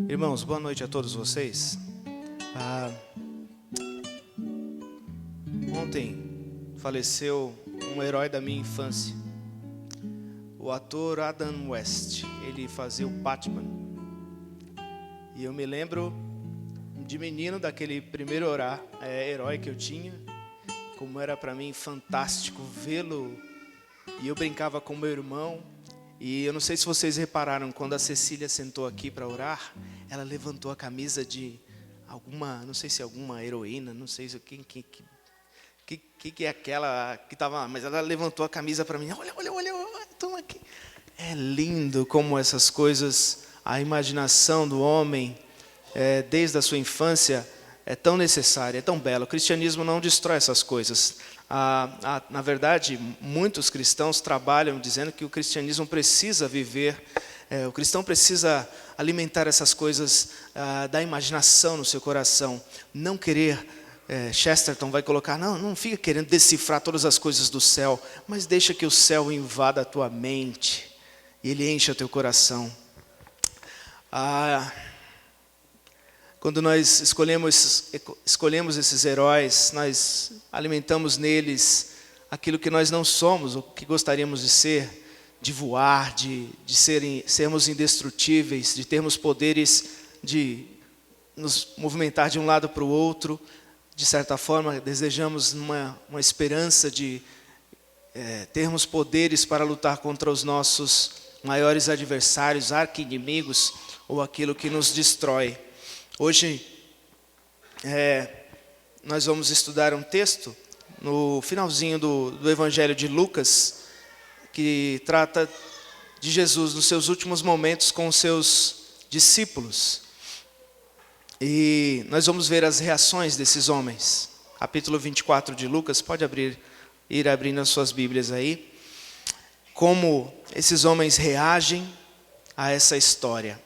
Irmãos, boa noite a todos vocês. Ontem faleceu um herói da minha infância, o ator Adam West. Ele fazia o Batman. E eu me lembro de menino daquele primeiro herói que eu tinha, como era para mim fantástico vê-lo. E eu brincava com meu irmão. E eu não sei se vocês repararam, quando a Cecília sentou aqui para orar, ela levantou a camisa de alguma, não sei se alguma heroína, não sei se que é aquela que estava, mas ela levantou a camisa para mim. Olha, toma aqui. É lindo como essas coisas, a imaginação do homem, desde a sua infância, é tão necessária, é tão bela. O cristianismo não destrói essas coisas. Na verdade, muitos cristãos trabalham dizendo que o cristianismo precisa viver, o cristão precisa alimentar essas coisas da imaginação no seu coração. Não querer, Chesterton vai colocar, não fica querendo decifrar todas as coisas do céu, mas deixa que o céu invada a tua mente e ele encha o teu coração. Quando nós escolhemos esses heróis, nós alimentamos neles aquilo que nós não somos, o que gostaríamos de ser, de voar, de sermos indestrutíveis, de termos poderes de nos movimentar de um lado para o outro. De certa forma, desejamos uma esperança de termos poderes para lutar contra os nossos maiores adversários, arqui-inimigos, ou aquilo que nos destrói. Hoje, nós vamos estudar um texto no finalzinho do Evangelho de Lucas, que trata de Jesus nos seus últimos momentos com os seus discípulos. E nós vamos ver as reações desses homens. Capítulo 24 de Lucas, pode ir abrindo as suas Bíblias aí. Como esses homens reagem a essa história.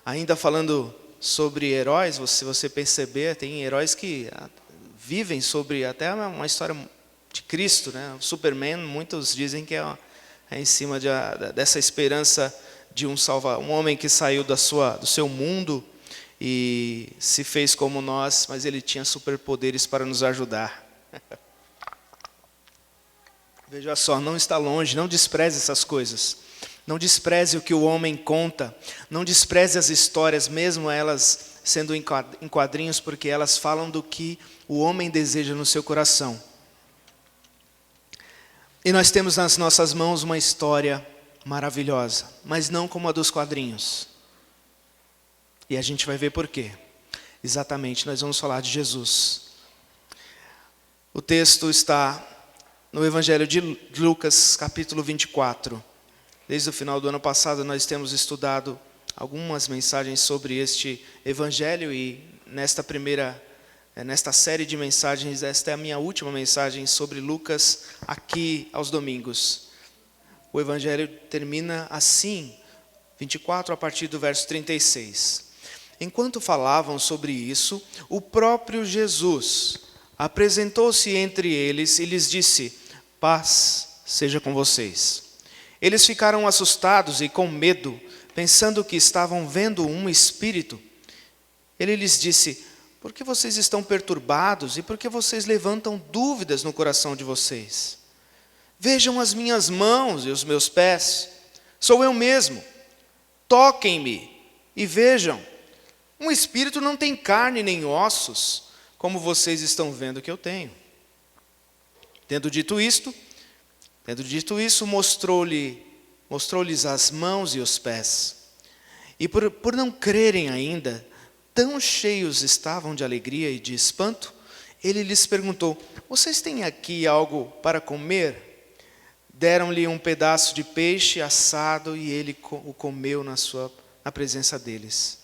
Ainda falando sobre heróis, se você perceber, tem heróis que vivem sobre até uma história de Cristo, né? O Superman, muitos dizem que é em cima dessa esperança de um homem que saiu do seu mundo e se fez como nós, mas ele tinha superpoderes para nos ajudar. Veja só, não está longe, não despreze essas coisas. Não despreze o que o homem conta, não despreze as histórias, mesmo elas sendo em quadrinhos, porque elas falam do que o homem deseja no seu coração. E nós temos nas nossas mãos uma história maravilhosa, mas não como a dos quadrinhos. E a gente vai ver por quê. Exatamente, nós vamos falar de Jesus. O texto está no Evangelho de Lucas, capítulo 24. Desde o final do ano passado nós temos estudado algumas mensagens sobre este evangelho e nesta série de mensagens, esta é a minha última mensagem sobre Lucas aqui aos domingos. O evangelho termina assim, 24 a partir do verso 36. Enquanto falavam sobre isso, o próprio Jesus apresentou-se entre eles e lhes disse: paz seja com vocês. Eles ficaram assustados e com medo, pensando que estavam vendo um espírito. Ele lhes disse: por que vocês estão perturbados e por que vocês levantam dúvidas no coração de vocês? Vejam as minhas mãos e os meus pés, sou eu mesmo. Toquem-me e vejam. Um espírito não tem carne nem ossos, como vocês estão vendo que eu tenho. Tendo dito isso, mostrou-lhes as mãos e os pés. E por não crerem ainda, tão cheios estavam de alegria e de espanto, ele lhes perguntou: vocês têm aqui algo para comer? Deram-lhe um pedaço de peixe assado e ele o comeu na presença deles.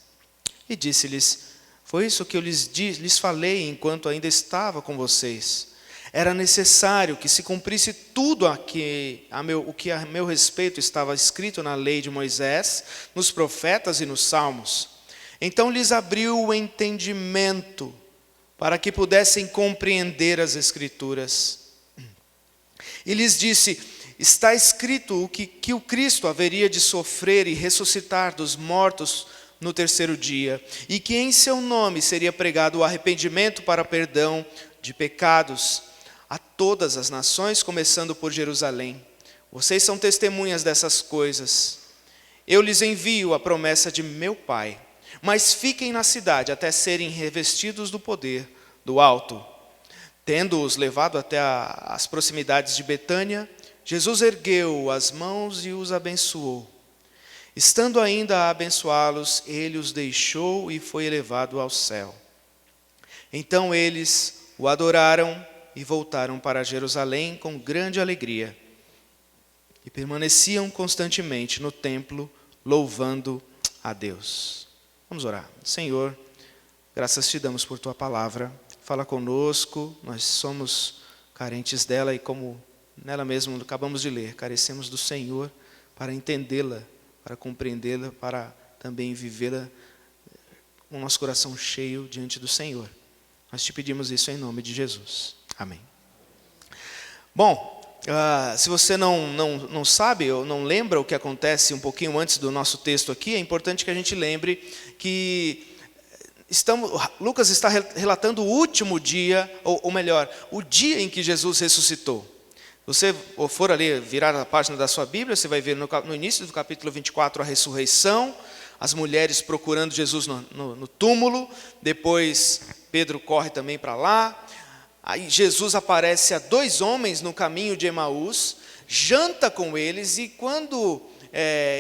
E disse-lhes: foi isso que eu lhes falei enquanto ainda estava com vocês. Era necessário que se cumprisse tudo o que a meu respeito estava escrito na lei de Moisés, nos profetas e nos salmos. Então lhes abriu o entendimento para que pudessem compreender as Escrituras. E lhes disse: está escrito que o Cristo haveria de sofrer e ressuscitar dos mortos no terceiro dia, e que em seu nome seria pregado o arrependimento para perdão de pecados a todas as nações, começando por Jerusalém. Vocês são testemunhas dessas coisas. Eu lhes envio a promessa de meu Pai, mas fiquem na cidade até serem revestidos do poder do alto. Tendo-os levado até as proximidades de Betânia, Jesus ergueu as mãos e os abençoou. Estando ainda a abençoá-los, ele os deixou e foi elevado ao céu. Então eles o adoraram e voltaram para Jerusalém com grande alegria. E permaneciam constantemente no templo, louvando a Deus. Vamos orar. Senhor, graças te damos por tua palavra. Fala conosco, nós somos carentes dela e como nela mesmo acabamos de ler, carecemos do Senhor para entendê-la, para compreendê-la, para também vivê-la com o nosso coração cheio diante do Senhor. Nós te pedimos isso em nome de Jesus. Amém. Bom, se você não sabe ou não lembra o que acontece um pouquinho antes do nosso texto aqui, é importante que a gente lembre que Lucas está relatando o último dia, ou melhor, o dia em que Jesus ressuscitou. Você for ali, virar a página da sua Bíblia, você vai ver no início do capítulo 24 a ressurreição, as mulheres procurando Jesus no túmulo, depois Pedro corre também para lá, aí Jesus aparece a 2 homens no caminho de Emaús, janta com eles e quando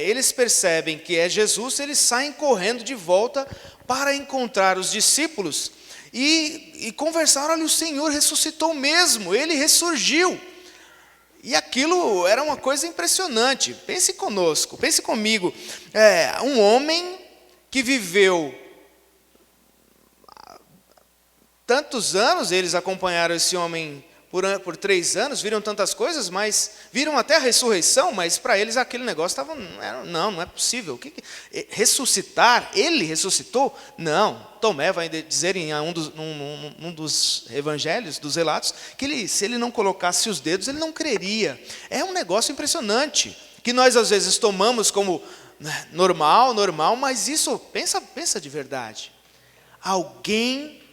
eles percebem que é Jesus, eles saem correndo de volta para encontrar os discípulos e conversar. Olha, o Senhor ressuscitou mesmo, Ele ressurgiu. E aquilo era uma coisa impressionante. Pense conosco, pense comigo. Um homem que viveu tantos anos, eles acompanharam esse homem por 3 anos, viram tantas coisas, mas viram até a ressurreição, mas para eles aquele negócio não é possível. Ressuscitar? Ele ressuscitou? Não. Tomé vai dizer em um dos evangelhos, dos relatos, que se ele não colocasse os dedos, ele não creria. É um negócio impressionante, que nós às vezes tomamos como normal, mas isso, pensa de verdade. Alguém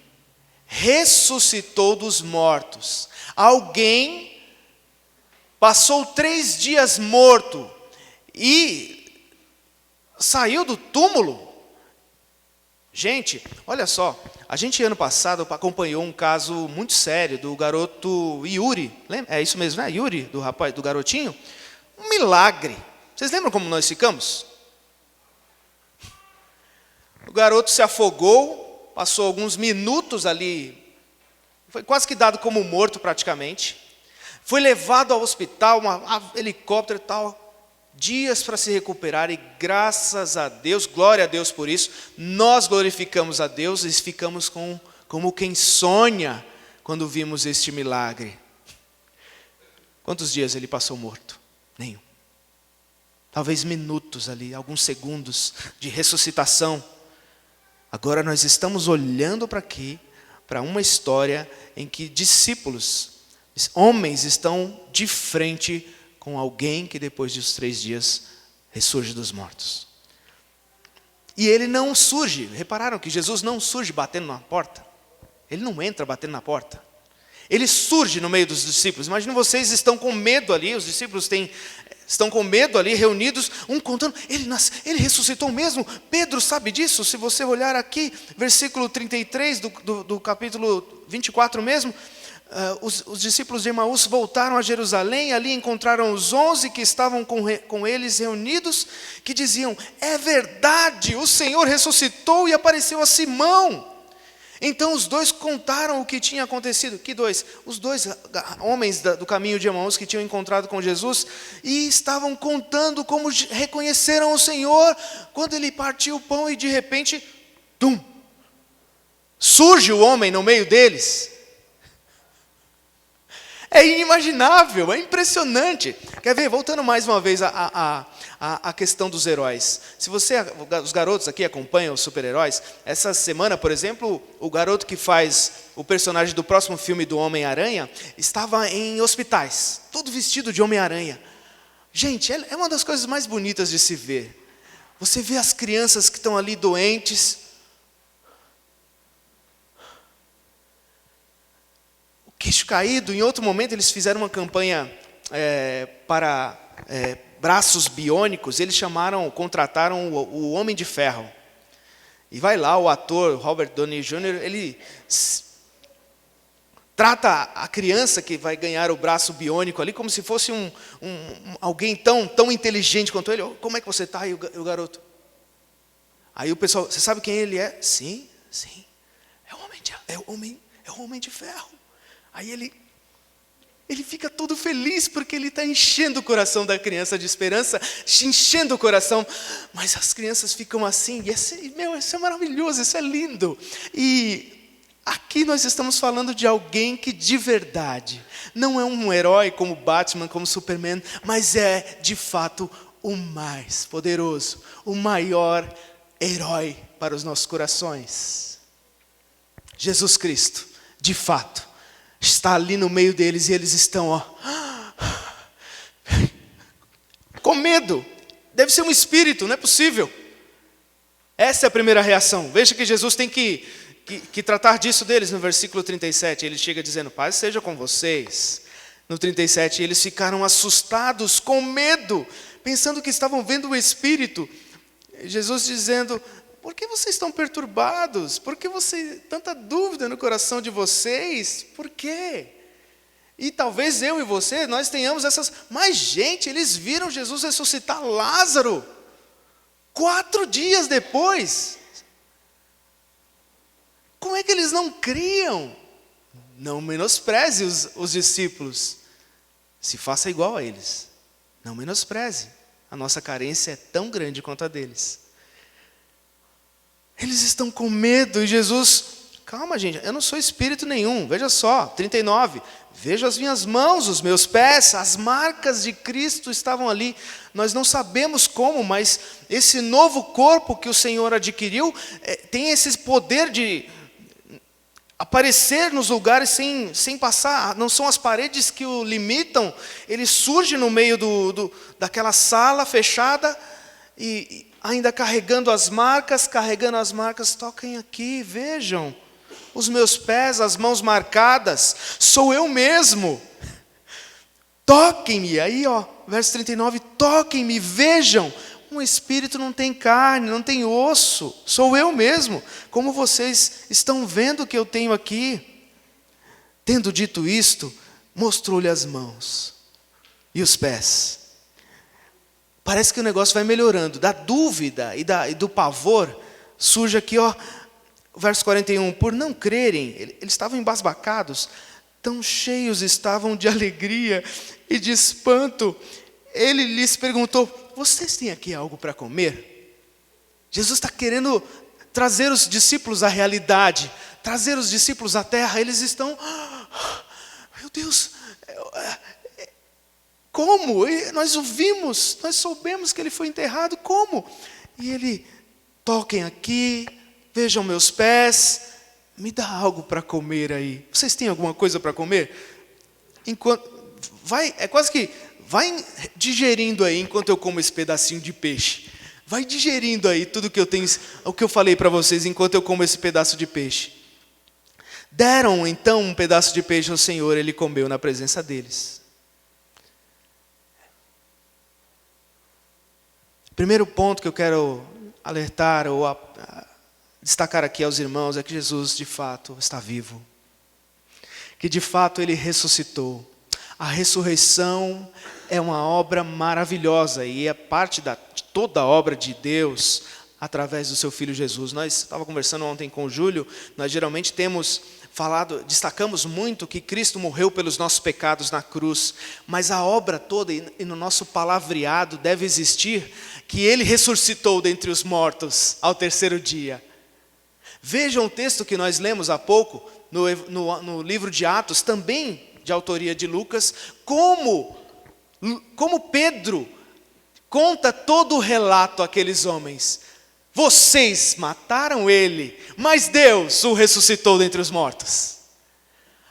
ressuscitou dos mortos. Alguém passou 3 dias morto e saiu do túmulo. Gente, olha só, a gente ano passado acompanhou um caso muito sério do garoto Yuri. É isso mesmo, né? Yuri, do garotinho. Um milagre. Vocês lembram como nós ficamos? O garoto se afogou, passou alguns minutos ali, foi quase que dado como morto praticamente. Foi levado ao hospital, helicóptero e tal. Dias para se recuperar e graças a Deus, glória a Deus por isso, nós glorificamos a Deus e ficamos como quem sonha quando vimos este milagre. Quantos dias ele passou morto? Nenhum. Talvez minutos ali, alguns segundos de ressuscitação. Agora nós estamos olhando para uma história em que discípulos, homens estão de frente com alguém que depois dos 3 dias ressurge dos mortos. E ele não surge, repararam que Jesus não surge batendo na porta? Ele não entra batendo na porta. Ele surge no meio dos discípulos. Imagina, vocês estão com medo ali, os discípulos estão com medo ali, reunidos, um contando, ele ressuscitou mesmo? Pedro sabe disso? Se você olhar aqui, versículo 33 do capítulo 24 mesmo, os discípulos de Emaús voltaram a Jerusalém, ali encontraram os 11 que estavam com eles reunidos, que diziam, é verdade, o Senhor ressuscitou e apareceu a Simão. Então os 2 contaram o que tinha acontecido. Que 2? Os 2 homens do caminho de Emaús que tinham encontrado com Jesus e estavam contando como reconheceram o Senhor quando ele partiu o pão e de repente, surge o homem no meio deles. É inimaginável, é impressionante. Quer ver? Voltando mais uma vez à questão dos heróis. Se os garotos aqui acompanham os super-heróis, essa semana, por exemplo, o garoto que faz o personagem do próximo filme do Homem-Aranha estava em hospitais, todo vestido de Homem-Aranha. Gente, é uma das coisas mais bonitas de se ver. Você vê as crianças que estão ali doentes. O queixo caído. Em outro momento eles fizeram uma campanha para braços biônicos. Eles contrataram o Homem de Ferro. E vai lá o ator Robert Downey Jr., ele trata a criança que vai ganhar o braço biônico ali como se fosse alguém tão inteligente quanto ele. Como é que você está? E o garoto. Aí o pessoal, você sabe quem ele é? Sim. É o homem de ferro. Aí ele fica todo feliz porque ele está enchendo o coração da criança de esperança, enchendo o coração. Mas as crianças ficam assim, e isso é maravilhoso, isso é lindo. E aqui nós estamos falando de alguém que de verdade não é um herói como Batman, como Superman, mas é de fato o mais poderoso, o maior herói para os nossos corações. Jesus Cristo, de fato, está ali no meio deles e eles estão com medo. Deve ser um espírito, não é possível. Essa é a primeira reação. Veja que Jesus tem que tratar disso deles no versículo 37. Ele chega dizendo, paz seja com vocês. No 37, eles ficaram assustados, com medo, pensando que estavam vendo o Espírito. Jesus dizendo, por que vocês estão perturbados? Por que tanta dúvida no coração de vocês? Por quê? E talvez eu e você, nós tenhamos essas... Mas gente, eles viram Jesus ressuscitar Lázaro 4 dias depois. Como é que eles não criam? Não menospreze os discípulos. Se faça igual a eles. Não menospreze. A nossa carência é tão grande quanto a deles. Eles estão com medo e Jesus... Calma, gente, eu não sou espírito nenhum. Veja só, 39. Veja as minhas mãos, os meus pés, as marcas de Cristo estavam ali. Nós não sabemos como, mas esse novo corpo que o Senhor adquiriu tem esse poder de aparecer nos lugares sem passar. Não são as paredes que o limitam. Ele surge no meio daquela sala fechada e ainda carregando as marcas. Toquem aqui, vejam. Os meus pés, as mãos marcadas, sou eu mesmo. Toquem-me, aí verso 39, toquem-me, vejam. Um espírito não tem carne, não tem osso, sou eu mesmo, como vocês estão vendo que eu tenho aqui. Tendo dito isto, mostrou-lhe as mãos e os pés. Parece que o negócio vai melhorando, da dúvida e do pavor, surge aqui, verso 41, por não crerem, eles estavam embasbacados, tão cheios estavam de alegria e de espanto. Ele lhes perguntou, vocês têm aqui algo para comer? Jesus está querendo trazer os discípulos à realidade, trazer os discípulos à terra. Eles estão, meu Deus, como? Nós ouvimos, nós soubemos que ele foi enterrado, como? E ele, toquem aqui, vejam meus pés, me dá algo para comer aí. Vocês têm alguma coisa para comer? Vai digerindo aí enquanto eu como esse pedacinho de peixe. Vai digerindo aí tudo que eu tenho, o que eu falei para vocês enquanto eu como esse pedaço de peixe. Deram então um pedaço de peixe ao Senhor, ele comeu na presença deles. Primeiro ponto que eu quero alertar ou destacar aqui aos irmãos é que Jesus de fato está vivo. Que de fato ele ressuscitou. A ressurreição é uma obra maravilhosa e é parte de toda a obra de Deus através do seu Filho Jesus. Nós estávamos conversando ontem com o Júlio, nós geralmente destacamos muito que Cristo morreu pelos nossos pecados na cruz, mas a obra toda e no nosso palavreado deve existir que ele ressuscitou dentre os mortos ao 3º dia. Vejam o texto que nós lemos há pouco, no livro de Atos, também de autoria de Lucas, como Pedro conta todo o relato àqueles homens. Vocês mataram ele, mas Deus o ressuscitou dentre os mortos.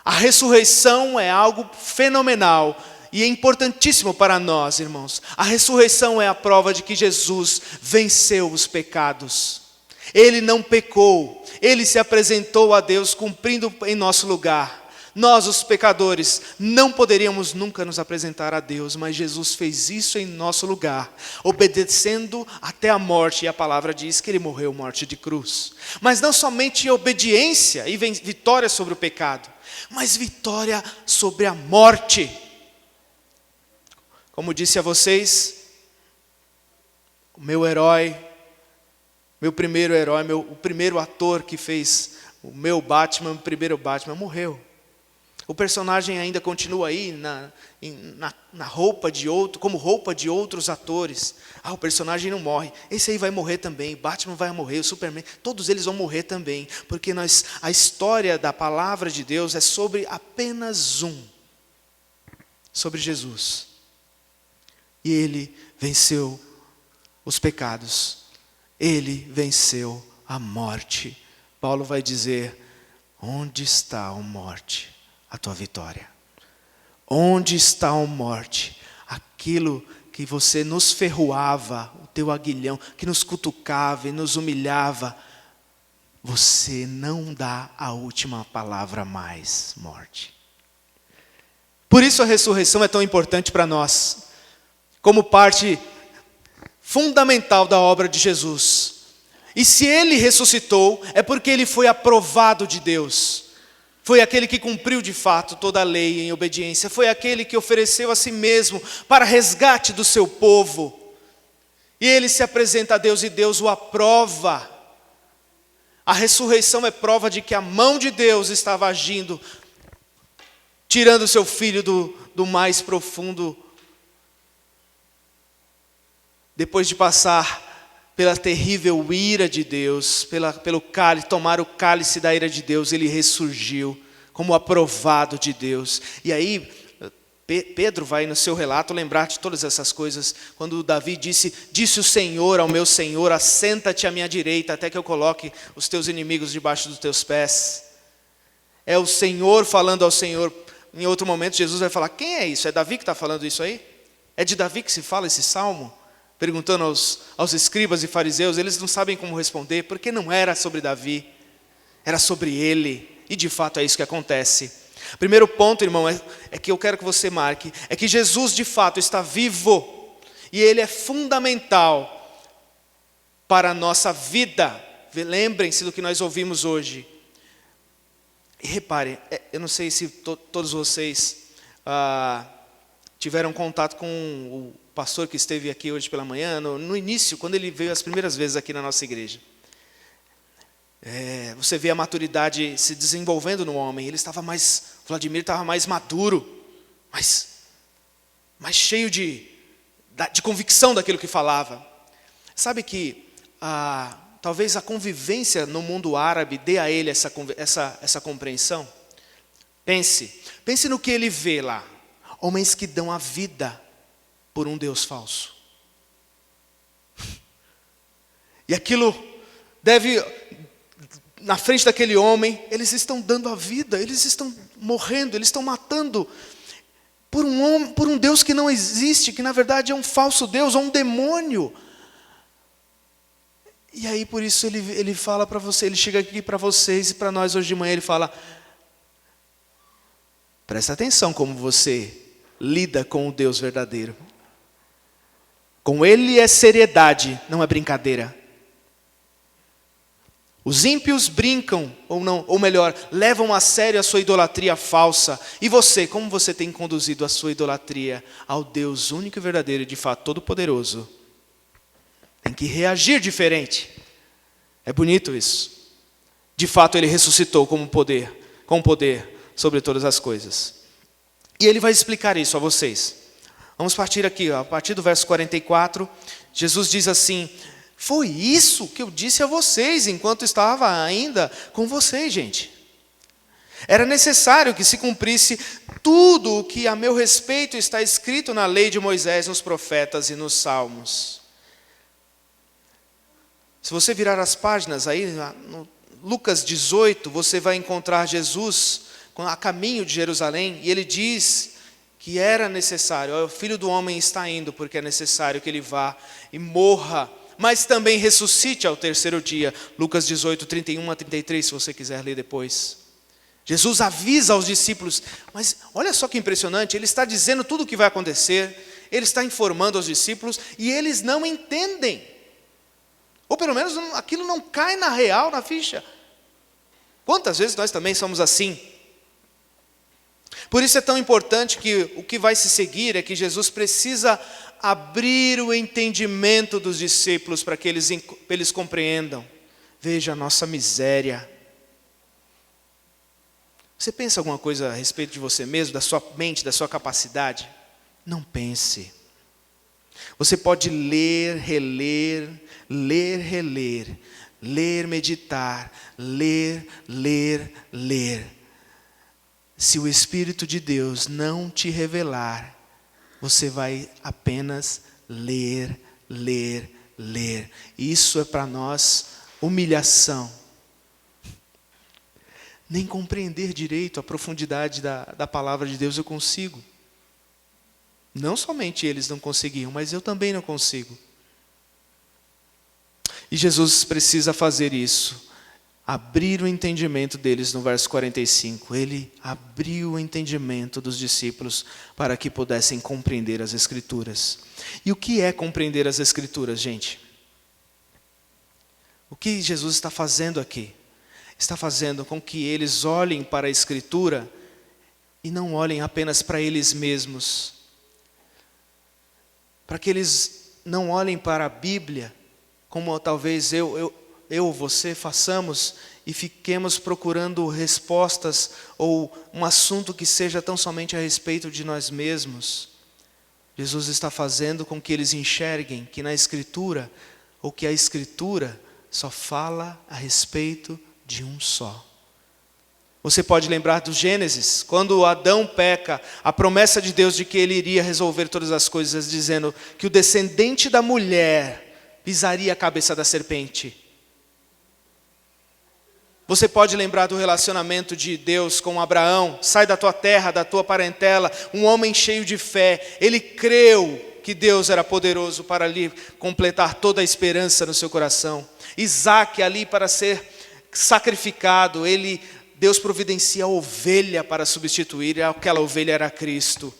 A ressurreição é algo fenomenal E é importantíssimo para nós, irmãos. A ressurreição é a prova de que Jesus venceu os pecados. Ele não pecou, ele se apresentou a Deus cumprindo em nosso lugar. Nós, os pecadores, não poderíamos nunca nos apresentar a Deus, mas Jesus fez isso em nosso lugar, obedecendo até a morte, e a palavra diz que ele morreu morte de cruz. Mas não somente obediência e vitória sobre o pecado, mas vitória sobre a morte. Como disse a vocês, o meu herói, meu primeiro herói, o primeiro ator que fez o meu Batman, o primeiro Batman, morreu. O personagem ainda continua aí na roupa de outro, como roupa de outros atores. O personagem não morre. Esse aí vai morrer também. Batman vai morrer, o Superman, todos eles vão morrer também, porque a história da palavra de Deus é sobre apenas um, sobre Jesus. E ele venceu os pecados. Ele venceu a morte. Paulo vai dizer: onde está, ó morte, a tua vitória? Onde está, ó morte, aquilo que você nos ferroava, o teu aguilhão, que nos cutucava e nos humilhava? Você não dá a última palavra mais, morte. Por isso a ressurreição é tão importante para nós, como parte fundamental da obra de Jesus. E se ele ressuscitou, é porque ele foi aprovado de Deus. Foi aquele que cumpriu de fato toda a lei em obediência. Foi aquele que ofereceu a si mesmo para resgate do seu povo. E ele se apresenta a Deus e Deus o aprova. A ressurreição é prova de que a mão de Deus estava agindo, tirando o seu filho do mais profundo. Depois de passar pela terrível ira de Deus, pelo cálice, tomar o cálice da ira de Deus, ele ressurgiu como aprovado de Deus. E aí, Pedro vai no seu relato lembrar de todas essas coisas, quando Davi disse o Senhor ao meu Senhor: assenta-te à minha direita, até que eu coloque os teus inimigos debaixo dos teus pés. É o Senhor falando ao Senhor. Em outro momento, Jesus vai falar: quem é isso? É Davi que está falando isso aí? É de Davi que se fala esse salmo? Perguntando aos escribas e fariseus, eles não sabem como responder, porque não era sobre Davi, era sobre ele, e de fato é isso que acontece. Primeiro ponto, irmão, é que eu quero que você marque, é que Jesus de fato está vivo, e ele é fundamental para a nossa vida. Lembrem-se do que nós ouvimos hoje. E reparem, eu não sei se todos vocês tiveram contato com o pastor que esteve aqui hoje pela manhã, no início, quando ele veio as primeiras vezes aqui na nossa igreja. Você vê a maturidade se desenvolvendo no homem. Vladimir estava mais maduro, mais cheio de convicção daquilo que falava. Sabe que talvez a convivência no mundo árabe dê a ele essa compreensão? Pense no que ele vê lá. Homens que dão a vida por um Deus falso. E aquilo deve, na frente daquele homem, eles estão dando a vida, eles estão morrendo, eles estão matando por um Deus que não existe, que na verdade é um falso Deus, ou um demônio. E aí por isso ele fala para você, ele chega aqui para vocês e para nós hoje de manhã, ele fala: presta atenção como você lida com o Deus verdadeiro. Com ele é seriedade, não é brincadeira. Os ímpios brincam, ou melhor, levam a sério a sua idolatria falsa. E você, como você tem conduzido a sua idolatria ao Deus único e verdadeiro, de fato todo-poderoso? Tem que reagir diferente. É bonito isso. De fato ele ressuscitou com poder sobre todas as coisas. E ele vai explicar isso a vocês. Vamos partir aqui, a partir do verso 44, Jesus diz assim: foi isso que eu disse a vocês enquanto estava ainda com vocês, gente. Era necessário que se cumprisse tudo o que a meu respeito está escrito na lei de Moisés, nos profetas e nos salmos. Se você virar as páginas aí, no Lucas 18, você vai encontrar Jesus a caminho de Jerusalém, e ele diz que era necessário. O Filho do Homem está indo porque é necessário que ele vá e morra, mas também ressuscite ao terceiro dia. Lucas 18, 31 a 33, se você quiser ler depois. Jesus avisa aos discípulos, mas olha só que impressionante, ele está dizendo tudo o que vai acontecer, ele está informando aos discípulos e eles não entendem. Ou pelo menos aquilo não cai na real, na ficha. Quantas vezes nós também somos assim? Por isso é tão importante que o que vai se seguir é que Jesus precisa abrir o entendimento dos discípulos para que eles compreendam. Veja a nossa miséria. Você pensa alguma coisa a respeito de você mesmo, da sua mente, da sua capacidade? Não pense. Você pode ler, reler, ler, reler, ler, meditar, ler, ler, ler. Se o Espírito de Deus não te revelar, você vai apenas ler, ler, ler. Isso é para nós humilhação. Nem compreender direito a profundidade da palavra de Deus eu consigo. Não somente eles não conseguiam, mas eu também não consigo. E Jesus precisa fazer isso. Abrir o entendimento deles no verso 45. Ele abriu o entendimento dos discípulos para que pudessem compreender as Escrituras. E o que é compreender as Escrituras, gente? O que Jesus está fazendo aqui? Está fazendo com que eles olhem para a Escritura e não olhem apenas para eles mesmos. Para que eles não olhem para a Bíblia, como talvez eu ou você façamos e fiquemos procurando respostas ou um assunto que seja tão somente a respeito de nós mesmos. Jesus está fazendo com que eles enxerguem que na Escritura, ou que a Escritura só fala a respeito de um só. Você pode lembrar do Gênesis, quando Adão peca, a promessa de Deus de que ele iria resolver todas as coisas, dizendo que o descendente da mulher pisaria a cabeça da serpente. Você pode lembrar do relacionamento de Deus com Abraão. Sai da tua terra, da tua parentela, um homem cheio de fé. Ele creu que Deus era poderoso para lhe completar toda a esperança no seu coração. Isaac ali para ser sacrificado, Deus providencia a ovelha para substituir, e aquela ovelha era Cristo.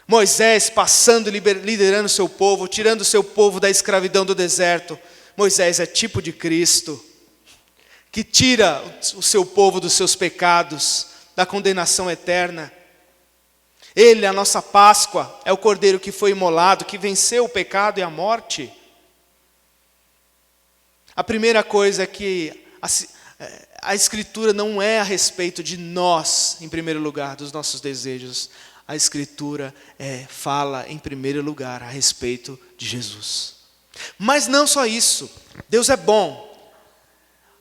Moisés passando, liderando o seu povo, tirando o seu povo da escravidão do deserto. Moisés é tipo de Cristo, que tira o seu povo dos seus pecados, da condenação eterna. Ele, a nossa Páscoa, é o Cordeiro que foi imolado, que venceu o pecado e a morte. A primeira coisa é que a Escritura não é a respeito de nós, em primeiro lugar, dos nossos desejos. A Escritura fala, em primeiro lugar, a respeito de Jesus. Mas não só isso. Deus é bom.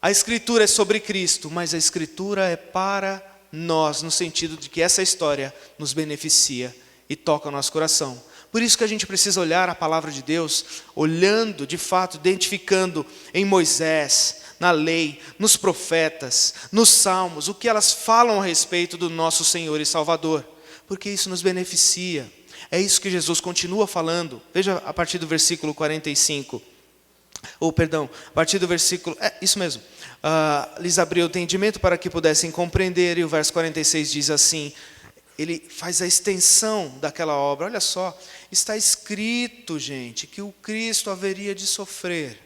A Escritura é sobre Cristo, mas a Escritura é para nós, no sentido de que essa história nos beneficia e toca o nosso coração. Por isso que a gente precisa olhar a palavra de Deus, olhando, de fato, identificando em Moisés, na lei, nos profetas, nos salmos, o que elas falam a respeito do nosso Senhor e Salvador, porque isso nos beneficia. É isso que Jesus continua falando. Veja a partir do versículo 45. A partir do versículo, isso mesmo. Lhes abriu o entendimento para que pudessem compreender, e o verso 46 diz assim, ele faz a extensão daquela obra. Olha só, está escrito, gente, que o Cristo haveria de sofrer,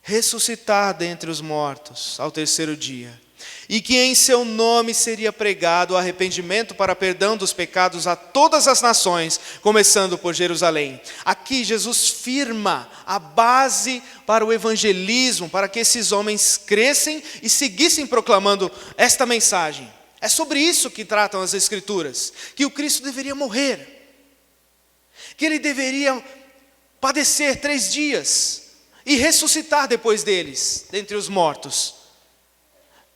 ressuscitar dentre os mortos ao terceiro dia, e que em seu nome seria pregado o arrependimento para perdão dos pecados a todas as nações, começando por Jerusalém. Aqui Jesus firma a base para o evangelismo, para que esses homens crescem e seguissem proclamando esta mensagem. É sobre isso que tratam as Escrituras, que o Cristo deveria morrer, que ele deveria padecer 3 dias e ressuscitar depois deles, dentre os mortos,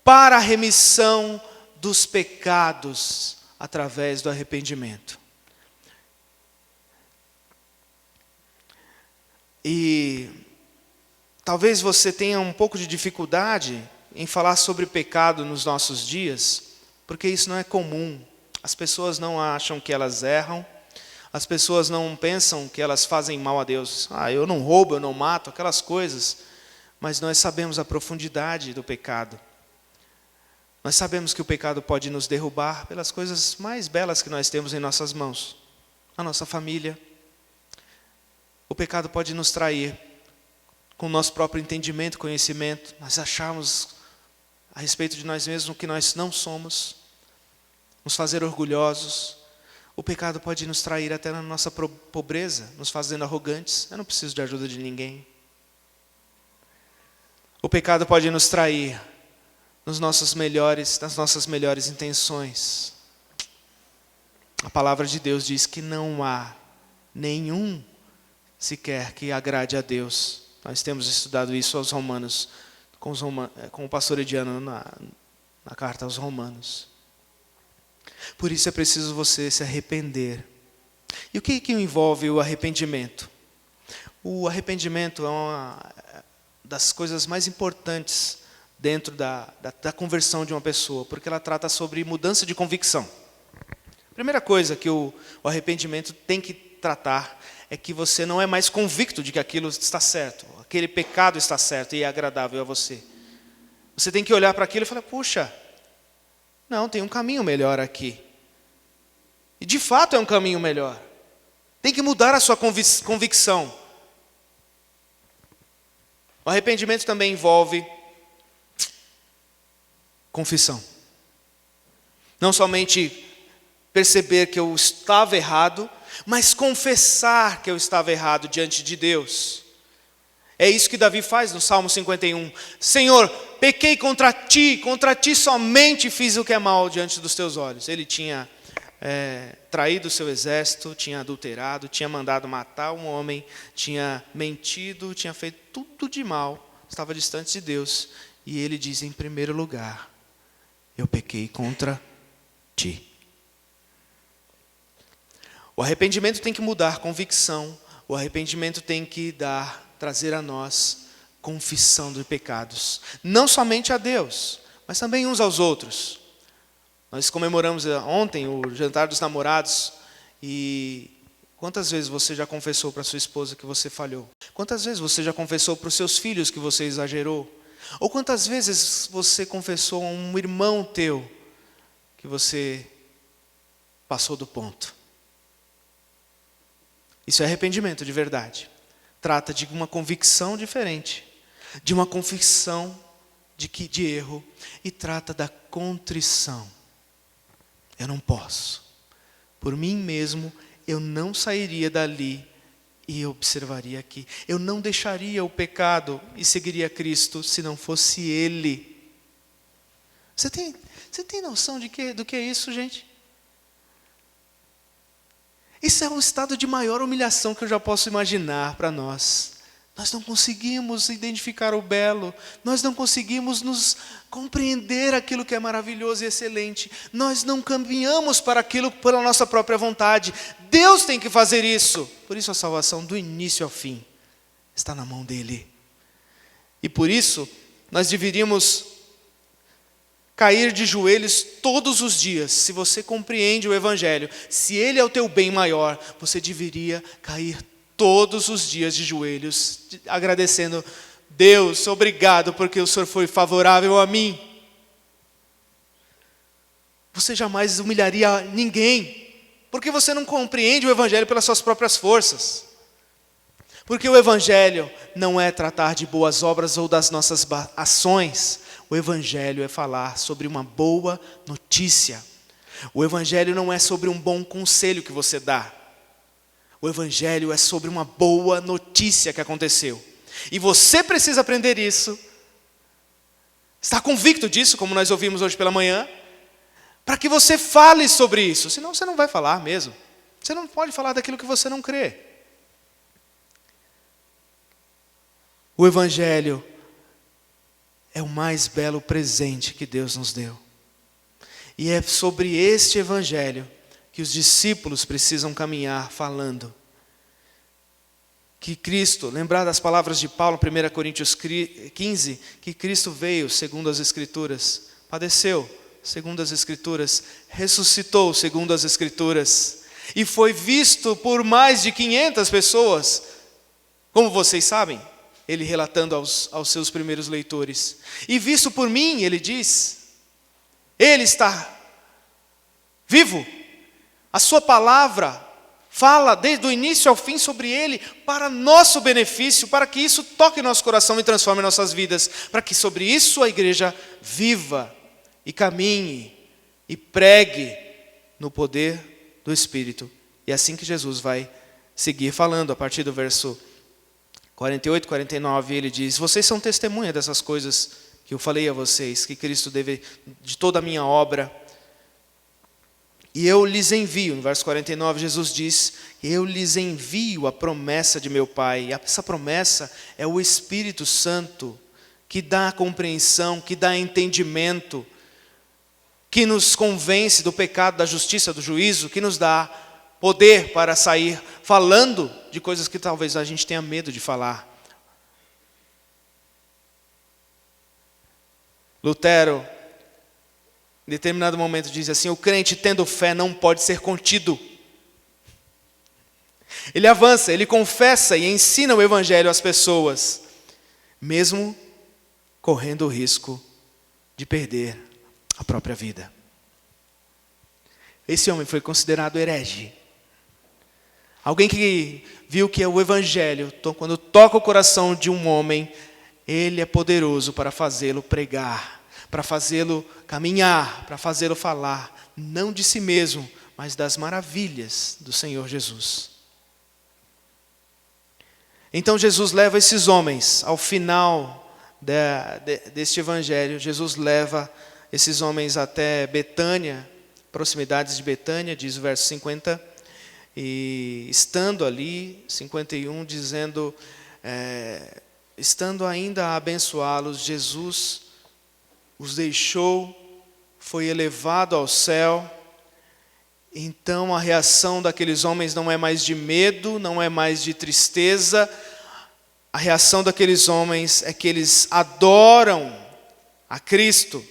para a remissão dos pecados através do arrependimento. E talvez você tenha um pouco de dificuldade em falar sobre pecado nos nossos dias, porque isso não é comum. As pessoas não acham que elas erram. As pessoas não pensam que elas fazem mal a Deus. Eu não roubo, eu não mato, aquelas coisas. Mas nós sabemos a profundidade do pecado. Nós sabemos que o pecado pode nos derrubar pelas coisas mais belas que nós temos em nossas mãos. A nossa família. O pecado pode nos trair com o nosso próprio entendimento, conhecimento. Nós achamos a respeito de nós mesmos o que nós não somos. Nos fazer orgulhosos. O pecado pode nos trair até na nossa pobreza, nos fazendo arrogantes. Eu não preciso de ajuda de ninguém. O pecado pode nos trair nas nossas melhores intenções. A palavra de Deus diz que não há nenhum sequer que agrade a Deus. Nós temos estudado isso aos Romanos, com o pastor Ediano na carta aos Romanos. Por isso é preciso você se arrepender. E o que envolve o arrependimento? O arrependimento é uma das coisas mais importantes dentro da conversão de uma pessoa, porque ela trata sobre mudança de convicção. A primeira coisa que o arrependimento tem que tratar é que você não é mais convicto de que aquilo está certo, aquele pecado está certo e é agradável a você. Você tem que olhar para aquilo e falar, puxa, não, tem um caminho melhor aqui. E de fato é um caminho melhor. Tem que mudar a sua convicção. O arrependimento também envolve confissão. Não somente perceber que eu estava errado, mas confessar que eu estava errado diante de Deus. É isso que Davi faz no Salmo 51. Senhor, pequei contra ti somente fiz o que é mal diante dos teus olhos. Ele tinha traído o seu exército, tinha adulterado, tinha mandado matar um homem, tinha mentido, tinha feito tudo de mal, estava distante de Deus. E ele diz, em primeiro lugar, eu pequei contra ti. O arrependimento tem que mudar convicção. O arrependimento tem que trazer a nós confissão de pecados. Não somente a Deus, mas também uns aos outros. Nós comemoramos ontem o jantar dos namorados. E quantas vezes você já confessou para sua esposa que você falhou? Quantas vezes você já confessou para os seus filhos que você exagerou? Ou quantas vezes você confessou a um irmão teu que você passou do ponto? Isso é arrependimento de verdade. Trata de uma convicção diferente, de uma confissão de erro, e trata da contrição. Eu não posso. Por mim mesmo, eu não sairia dali e observaria aqui. Eu não deixaria o pecado e seguiria Cristo se não fosse Ele. Você tem noção do que é isso, gente? Isso é um estado de maior humilhação que eu já posso imaginar para nós. Nós não conseguimos identificar o belo. Nós não conseguimos nos compreender aquilo que é maravilhoso e excelente. Nós não caminhamos para aquilo pela nossa própria vontade. Deus tem que fazer isso. Por isso a salvação do início ao fim está na mão dEle. E por isso nós deveríamos cair de joelhos todos os dias. Se você compreende o Evangelho, se Ele é o teu bem maior, você deveria cair todos os dias de joelhos, agradecendo, Deus, obrigado porque o Senhor foi favorável a mim. Você jamais humilharia ninguém, porque você não compreende o Evangelho pelas suas próprias forças. Porque o Evangelho não é tratar de boas obras ou das nossas ações. O Evangelho é falar sobre uma boa notícia. O Evangelho não é sobre um bom conselho que você dá. O Evangelho é sobre uma boa notícia que aconteceu. E você precisa aprender isso. Estar convicto disso, como nós ouvimos hoje pela manhã, para que você fale sobre isso. Senão você não vai falar mesmo. Você não pode falar daquilo que você não crê. O Evangelho é o mais belo presente que Deus nos deu. E é sobre este Evangelho que os discípulos precisam caminhar falando. Que Cristo, lembrar das palavras de Paulo, 1 Coríntios 15, que Cristo veio, segundo as Escrituras, padeceu segundo as Escrituras, ressuscitou, segundo as Escrituras, e foi visto por mais de 500 pessoas, como vocês sabem, ele relatando aos seus primeiros leitores. E visto por mim, ele diz, ele está vivo, a sua palavra fala desde o início ao fim sobre ele, para nosso benefício, para que isso toque nosso coração e transforme nossas vidas, para que sobre isso a igreja viva e caminhe e pregue no poder do Espírito. E é assim que Jesus vai seguir falando, a partir do verso 48, 49, ele diz, vocês são testemunha dessas coisas que eu falei a vocês, que Cristo deve, de toda a minha obra. E eu lhes envio, no verso 49, Jesus diz, eu lhes envio a promessa de meu Pai. E essa promessa é o Espírito Santo, que dá compreensão, que dá entendimento, que nos convence do pecado, da justiça, do juízo, que nos dá poder para sair falando de coisas que talvez a gente tenha medo de falar. Lutero, em determinado momento, diz assim, o crente tendo fé não pode ser contido. Ele avança, ele confessa e ensina o Evangelho às pessoas, mesmo correndo o risco de perder a própria vida. Esse homem foi considerado herege. Alguém que viu que o Evangelho, quando toca o coração de um homem, ele é poderoso para fazê-lo pregar, para fazê-lo caminhar, para fazê-lo falar, não de si mesmo, mas das maravilhas do Senhor Jesus. Então Jesus leva esses homens ao final deste Evangelho. Jesus leva esses homens até Betânia, proximidades de Betânia, diz o verso 50, e estando ali, 51, dizendo, estando ainda a abençoá-los, Jesus os deixou, foi elevado ao céu. Então a reação daqueles homens não é mais de medo, não é mais de tristeza. A reação daqueles homens é que eles adoram a Cristo.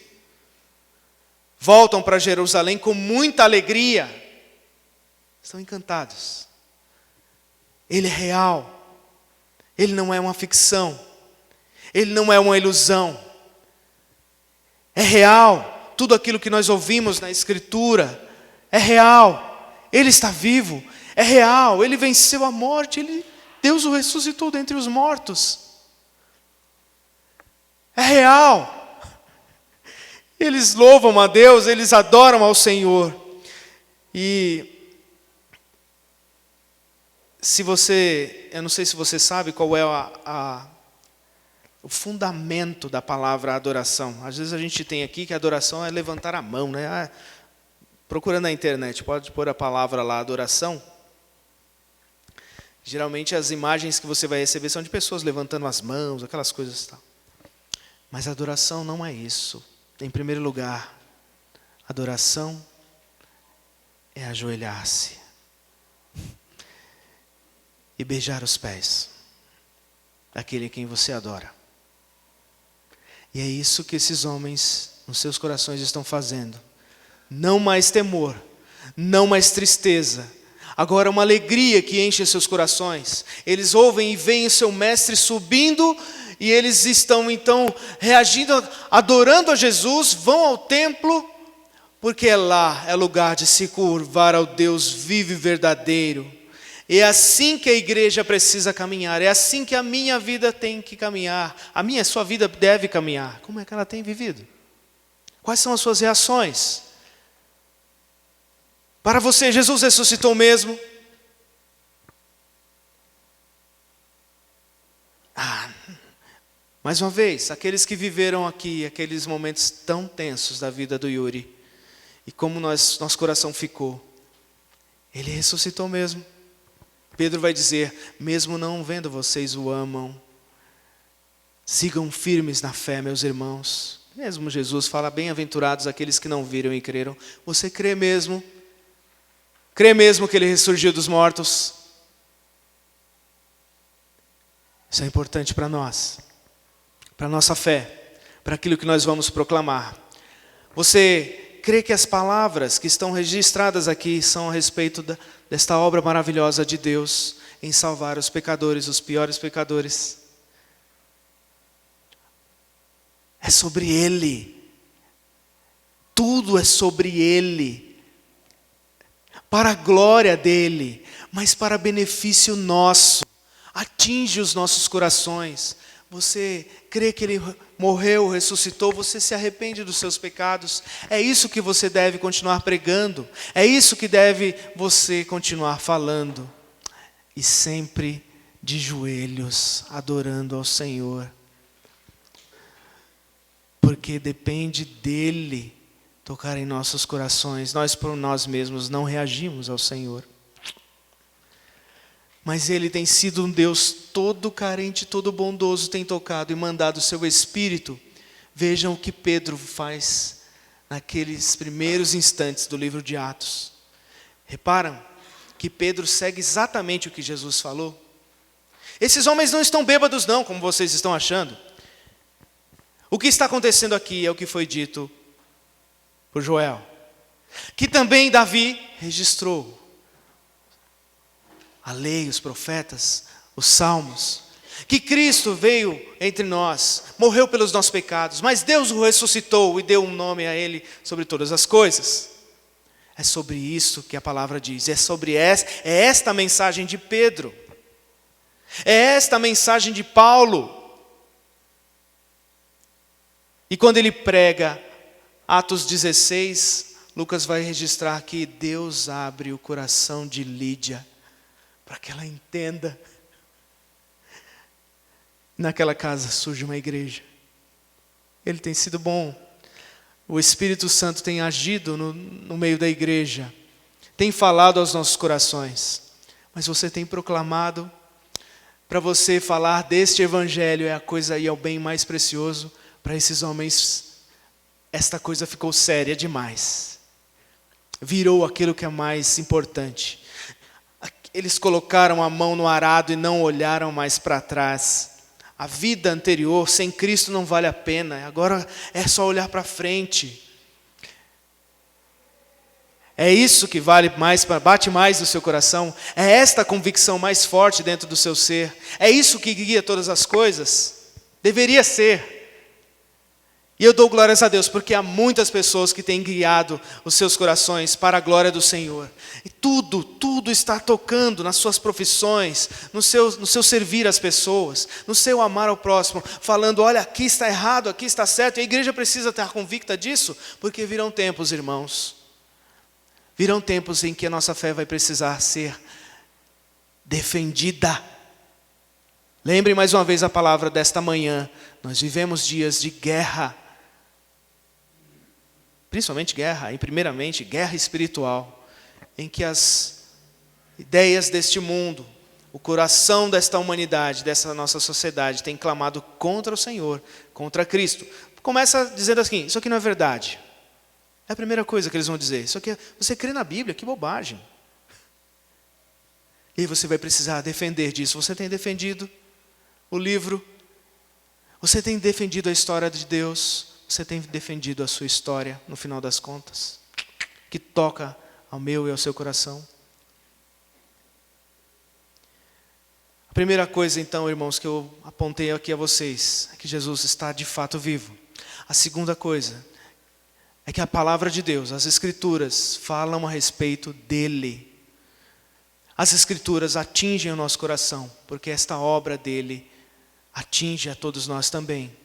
Voltam para Jerusalém com muita alegria. Estão encantados. Ele é real. Ele não é uma ficção. Ele não é uma ilusão. É real. Tudo aquilo que nós ouvimos na Escritura é real. Ele está vivo. É real. Ele venceu a morte. Deus o ressuscitou dentre os mortos. É real. Eles louvam a Deus, eles adoram ao Senhor. E eu não sei se você sabe qual é o fundamento da palavra adoração. Às vezes a gente tem aqui que a adoração é levantar a mão, né? Procura na internet, pode pôr a palavra lá, adoração. Geralmente as imagens que você vai receber são de pessoas levantando as mãos, aquelas coisas e tal. Mas a adoração não é isso. Em primeiro lugar, adoração é ajoelhar-se e beijar os pés daquele a quem você adora. E é isso que esses homens nos seus corações estão fazendo. Não mais temor, não mais tristeza, agora uma alegria que enche seus corações. Eles ouvem e veem o seu mestre subindo e eles estão então reagindo, adorando a Jesus, vão ao templo, porque lá é lugar de se curvar ao Deus vivo e verdadeiro. É assim que a igreja precisa caminhar, é assim que a minha vida tem que caminhar, a sua vida deve caminhar. Como é que ela tem vivido? Quais são as suas reações? Para você, Jesus ressuscitou mesmo? Mais uma vez, aqueles que viveram aqui, aqueles momentos tão tensos da vida do Yuri, e como nosso coração ficou, ele ressuscitou mesmo. Pedro vai dizer, mesmo não vendo vocês o amam, sigam firmes na fé, meus irmãos. Mesmo Jesus fala, bem-aventurados aqueles que não viram e creram. Você crê mesmo? Crê mesmo que ele ressurgiu dos mortos? Isso é importante para nós, para a nossa fé, para aquilo que nós vamos proclamar. Você crê que as palavras que estão registradas aqui são a respeito desta obra maravilhosa de Deus em salvar os pecadores, os piores pecadores? É sobre Ele. Tudo é sobre Ele. Para a glória dEle, mas para benefício nosso. Atinge os nossos corações. Você crê que Ele morreu, ressuscitou, você se arrepende dos seus pecados. É isso que você deve continuar pregando. É isso que deve você continuar falando. E sempre de joelhos, adorando ao Senhor. Porque depende dEle tocar em nossos corações. Nós por nós mesmos não reagimos ao Senhor. Mas Ele tem sido um Deus todo carente, todo bondoso, tem tocado e mandado o seu Espírito. Vejam o que Pedro faz naqueles primeiros instantes do livro de Atos. Reparam que Pedro segue exatamente o que Jesus falou? Esses homens não estão bêbados não, como vocês estão achando. O que está acontecendo aqui é o que foi dito por Joel, que também Davi registrou. A lei, os profetas, os salmos, que Cristo veio entre nós, morreu pelos nossos pecados, mas Deus o ressuscitou e deu um nome a Ele sobre todas as coisas. É sobre isso que a palavra diz, é esta a mensagem de Pedro, é esta a mensagem de Paulo. E quando ele prega Atos 16, Lucas vai registrar que Deus abre o coração de Lídia, para que ela entenda. Naquela casa surge uma igreja. Ele tem sido bom. O Espírito Santo tem agido no meio da igreja. Tem falado aos nossos corações. Mas você tem proclamado. Para você falar deste evangelho é a coisa e é o bem mais precioso. Para esses homens, esta coisa ficou séria demais. Virou aquilo que é mais importante. Eles colocaram a mão no arado e não olharam mais para trás. A vida anterior, sem Cristo, não vale a pena. Agora é só olhar para frente. É isso que vale mais, bate mais no seu coração. É esta a convicção mais forte dentro do seu ser. É isso que guia todas as coisas. Deveria ser. E eu dou glórias a Deus, porque há muitas pessoas que têm guiado os seus corações para a glória do Senhor. E tudo está tocando nas suas profissões, no seu servir às pessoas, no seu amar ao próximo, falando, olha, aqui está errado, aqui está certo. E a igreja precisa estar convicta disso, porque virão tempos, irmãos. Virão tempos em que a nossa fé vai precisar ser defendida. Lembrem mais uma vez a palavra desta manhã. Nós vivemos dias de guerra. Principalmente guerra, e primeiramente guerra espiritual, em que as ideias deste mundo, o coração desta humanidade, dessa nossa sociedade, tem clamado contra o Senhor, contra Cristo. Começa dizendo assim, isso aqui não é verdade. É a primeira coisa que eles vão dizer, isso aqui você crê na Bíblia, que bobagem. E você vai precisar defender disso. Você tem defendido o livro, você tem defendido a história de Deus, você tem defendido a sua história, no final das contas, que toca ao meu e ao seu coração. A primeira coisa, então, irmãos, que eu apontei aqui a vocês, é que Jesus está de fato vivo. A segunda coisa é que a palavra de Deus, as Escrituras, falam a respeito dEle. As Escrituras atingem o nosso coração, porque esta obra dEle atinge a todos nós também.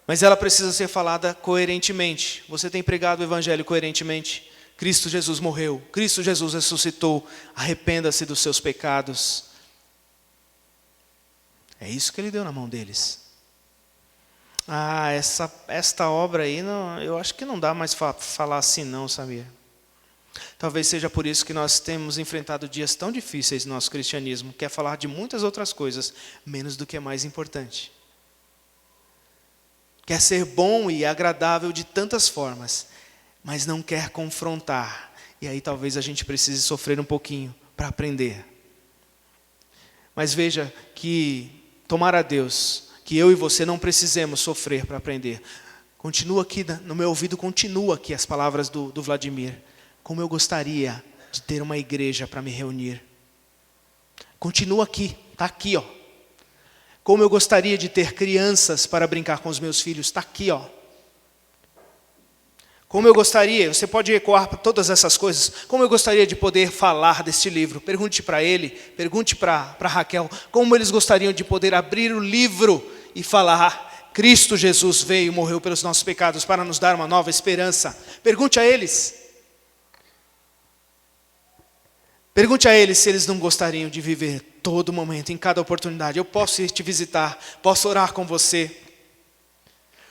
Mas ela precisa ser falada coerentemente. Você tem pregado o Evangelho coerentemente? Cristo Jesus morreu, Cristo Jesus ressuscitou, arrependa-se dos seus pecados. É isso que Ele deu na mão deles. Esta obra aí, não, eu acho que não dá mais falar assim não, sabia? Talvez seja por isso que nós temos enfrentado dias tão difíceis no nosso cristianismo, que é falar de muitas outras coisas, menos do que é mais importante. Quer ser bom e agradável de tantas formas, mas não quer confrontar. E aí talvez a gente precise sofrer um pouquinho para aprender. Mas veja que, tomara a Deus, que eu e você não precisemos sofrer para aprender. Continua aqui, no meu ouvido continua aqui as palavras do Vladimir. Como eu gostaria de ter uma igreja para me reunir. Continua aqui, está aqui, ó. Como eu gostaria de ter crianças para brincar com os meus filhos, está aqui, ó. Como eu gostaria, você pode ecoar para todas essas coisas, como eu gostaria de poder falar deste livro. Pergunte para ele, pergunte para Raquel, como eles gostariam de poder abrir o livro e falar, Cristo Jesus veio e morreu pelos nossos pecados para nos dar uma nova esperança. Pergunte a eles. Pergunte a eles se eles não gostariam de viver todo momento, em cada oportunidade. Eu posso ir te visitar, posso orar com você.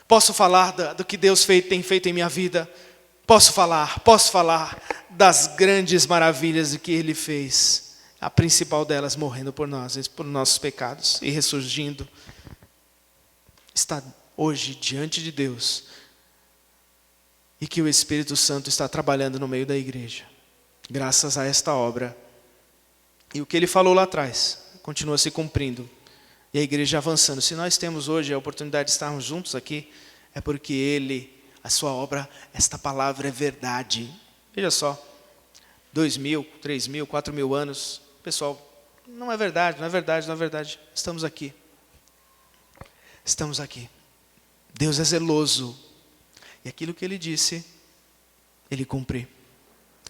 Posso falar do que Deus tem feito em minha vida. Posso falar das grandes maravilhas que Ele fez. A principal delas, morrendo por nós, por nossos pecados e ressurgindo. Está hoje diante de Deus. E que o Espírito Santo está trabalhando no meio da igreja. Graças a esta obra. E o que Ele falou lá atrás, continua se cumprindo. E a igreja avançando. Se nós temos hoje a oportunidade de estarmos juntos aqui, é porque Ele, a sua obra, esta palavra é verdade. Veja só, 2.000, 3.000, 4.000 anos. Pessoal, não é verdade, não é verdade, não é verdade. Estamos aqui. Estamos aqui. Deus é zeloso. E aquilo que Ele disse, Ele cumpre.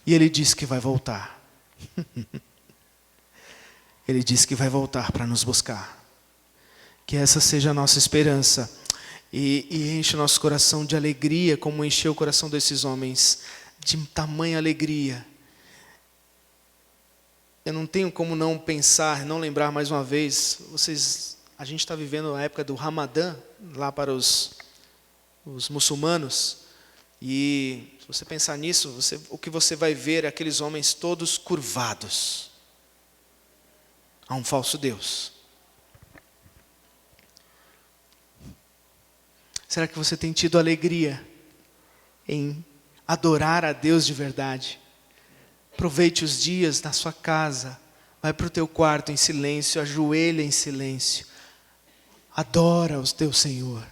E Ele disse que vai voltar. Ele disse que vai voltar para nos buscar. Que essa seja a nossa esperança. E enche o nosso coração de alegria, como encheu o coração desses homens. De tamanha alegria. Eu não tenho como não pensar, não lembrar mais uma vez. A gente está vivendo a época do Ramadã, lá para os muçulmanos. E se você pensar nisso, o que você vai ver é aqueles homens todos curvados a um falso Deus. Será que você tem tido alegria em adorar a Deus de verdade? Aproveite os dias na sua casa, vai para o teu quarto em silêncio, ajoelha em silêncio. Adora o teu Senhor,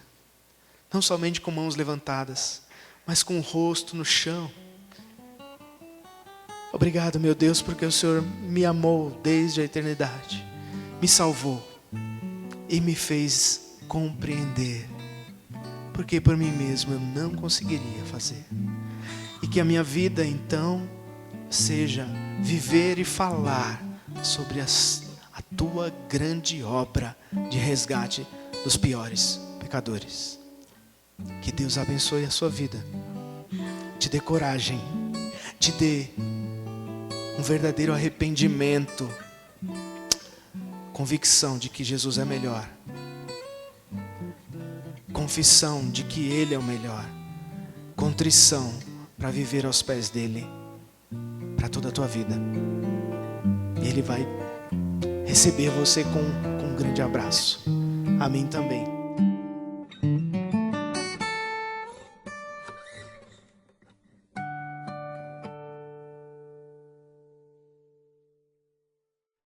não somente com mãos levantadas, mas com o rosto no chão. Obrigado, meu Deus, porque o Senhor me amou desde a eternidade, me salvou e me fez compreender, porque por mim mesmo eu não conseguiria fazer. E que a minha vida então seja viver e falar sobre a tua grande obra de resgate dos piores pecadores. Que Deus abençoe a sua vida, te dê coragem, te dê um verdadeiro arrependimento, convicção de que Jesus é melhor, confissão de que Ele é o melhor, contrição para viver aos pés dEle, para toda a tua vida. E Ele vai receber você com um grande abraço. A mim também.